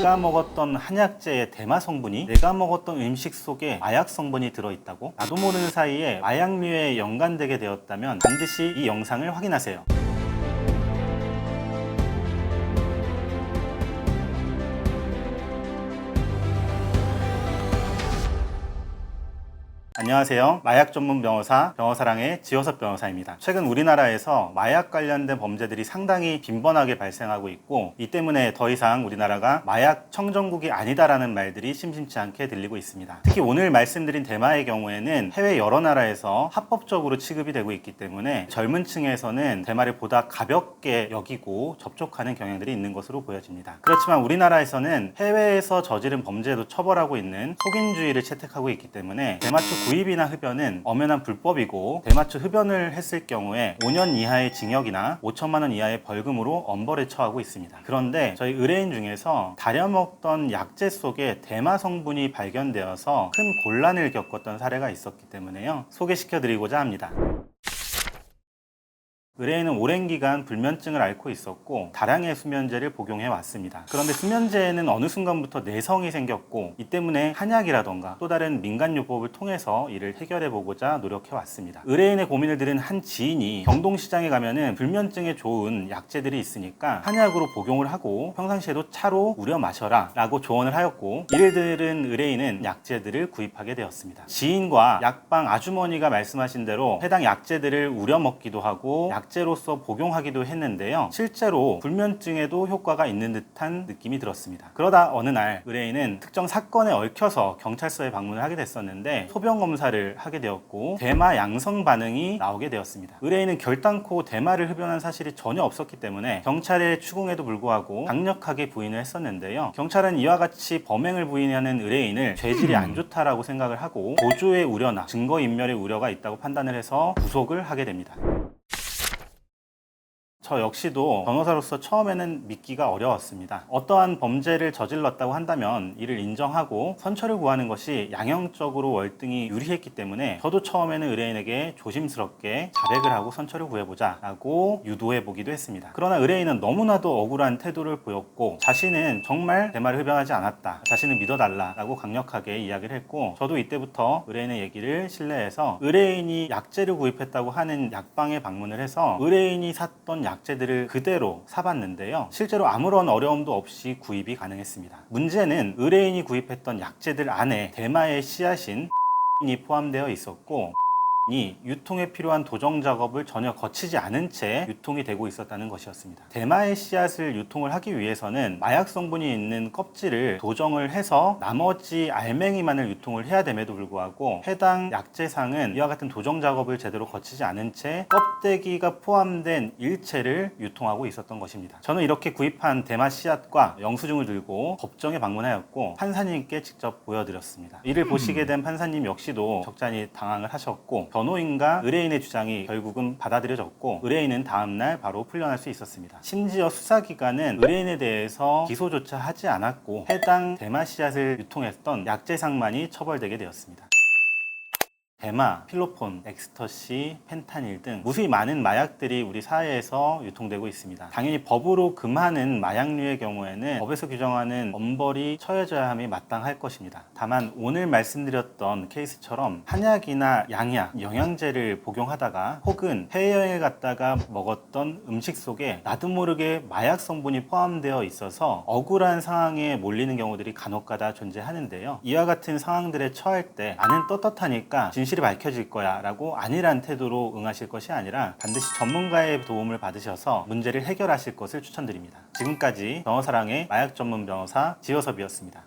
내가 먹었던 한약재의 대마 성분이 내가 먹었던 음식 속에 마약 성분이 들어있다고? 나도 모르는 사이에 마약류에 연관되게 되었다면 반드시 이 영상을 확인하세요. 안녕하세요. 마약 전문 변호사 변호사랑의 지효섭 변호사입니다. 최근 우리나라에서 마약 관련된 범죄들이 상당히 빈번하게 발생하고 있고, 이 때문에 더 이상 우리나라가 마약 청정국이 아니다라는 말들이 심심치 않게 들리고 있습니다. 특히 오늘 말씀드린 대마의 경우에는 해외 여러 나라에서 합법적으로 취급이 되고 있기 때문에 젊은 층에서는 대마를 보다 가볍게 여기고 접촉하는 경향들이 있는 것으로 보여집니다. 그렇지만 우리나라에서는 해외에서 저지른 범죄도 처벌하고 있는 속인주의를 채택하고 있기 때문에 대마초 구입이나 흡연은 엄연한 불법이고, 대마초 흡연을 했을 경우에 5년 이하의 징역이나 5천만 원 이하의 벌금으로 엄벌에 처하고 있습니다. 그런데 저희 의뢰인 중에서 다려먹던 약재 속에 대마 성분이 발견되어서 큰 곤란을 겪었던 사례가 있었기 때문에요, 소개시켜 드리고자 합니다. 의뢰인은 오랜 기간 불면증을 앓고 있었고 다량의 수면제를 복용해 왔습니다. 그런데 수면제에는 어느 순간부터 내성이 생겼고, 이 때문에 한약이라던가 또 다른 민간요법을 통해서 이를 해결해 보고자 노력해 왔습니다. 의뢰인의 고민을 들은 한 지인이 경동시장에 가면은 불면증에 좋은 약재들이 있으니까 한약으로 복용을 하고 평상시에도 차로 우려 마셔라 라고 조언을 하였고, 이를 들은 의뢰인은 약재들을 구입하게 되었습니다. 지인과 약방 아주머니가 말씀하신 대로 해당 약재들을 우려 먹기도 하고 약재로서 복용하기도 했는데요, 실제로 불면증에도 효과가 있는 듯한 느낌이 들었습니다. 그러다 어느 날 의뢰인은 특정 사건에 얽혀서 경찰서에 방문을 하게 됐었는데, 소변 검사를 하게 되었고 대마 양성 반응이 나오게 되었습니다. 의뢰인은 결단코 대마를 흡연한 사실이 전혀 없었기 때문에 경찰의 추궁에도 불구하고 강력하게 부인을 했었는데요, 경찰은 이와 같이 범행을 부인하는 의뢰인을 죄질이 안 좋다라고 생각을 하고 도주의 우려나 증거인멸의 우려가 있다고 판단을 해서 구속을 하게 됩니다. 저 역시도 변호사로서 처음에는 믿기가 어려웠습니다. 어떠한 범죄를 저질렀다고 한다면 이를 인정하고 선처를 구하는 것이 양형적으로 월등히 유리했기 때문에 저도 처음에는 의뢰인에게 조심스럽게 자백을 하고 선처를 구해보자 라고 유도해 보기도 했습니다. 그러나 의뢰인은 너무나도 억울한 태도를 보였고, 자신은 정말 대마를 흡연하지 않았다, 자신을 믿어달라 라고 강력하게 이야기를 했고, 저도 이때부터 의뢰인의 얘기를 신뢰해서 의뢰인이 약재를 구입했다고 하는 약방에 방문을 해서 의뢰인이 샀던 약재들을 그대로 사봤는데요, 실제로 아무런 어려움도 없이 구입이 가능했습니다. 문제는 의뢰인이 구입했던 약재들 안에 대마의 씨앗인 이 포함되어 있었고, 이 유통에 필요한 도정 작업을 전혀 거치지 않은 채 유통이 되고 있었다는 것이었습니다. 대마의 씨앗을 유통을 하기 위해서는 마약 성분이 있는 껍질을 도정을 해서 나머지 알맹이만을 유통을 해야 됨에도 불구하고 해당 약재상은 이와 같은 도정 작업을 제대로 거치지 않은 채 껍데기가 포함된 일체를 유통하고 있었던 것입니다. 저는 이렇게 구입한 대마 씨앗과 영수증을 들고 법정에 방문하였고 판사님께 직접 보여드렸습니다. 이를 보시게 된 판사님 역시도 적잖이 당황을 하셨고, 변호인과 의뢰인의 주장이 결국은 받아들여졌고 의뢰인은 다음날 바로 풀려날 수 있었습니다. 심지어 수사기관은 의뢰인에 대해서 기소조차 하지 않았고 해당 대마 씨앗을 유통했던 약재상만이 처벌되게 되었습니다. 대마, 필로폰, 엑스터시, 펜타닐 등 무수히 많은 마약들이 우리 사회에서 유통되고 있습니다. 당연히 법으로 금하는 마약류의 경우에는 법에서 규정하는 엄벌이 처해져야 함이 마땅할 것입니다. 다만 오늘 말씀드렸던 케이스처럼 한약이나 양약, 영양제를 복용하다가 혹은 해외여행을 갔다가 먹었던 음식 속에 나도 모르게 마약 성분이 포함되어 있어서 억울한 상황에 몰리는 경우들이 간혹가다 존재하는데요, 이와 같은 상황들에 처할 때 나는 떳떳하니까 진실이 밝혀질 거야 라고 안일한 태도로 응하실 것이 아니라 반드시 전문가의 도움을 받으셔서 문제를 해결하실 것을 추천드립니다. 지금까지 변호사랑의 마약 전문 변호사 지효섭이었습니다.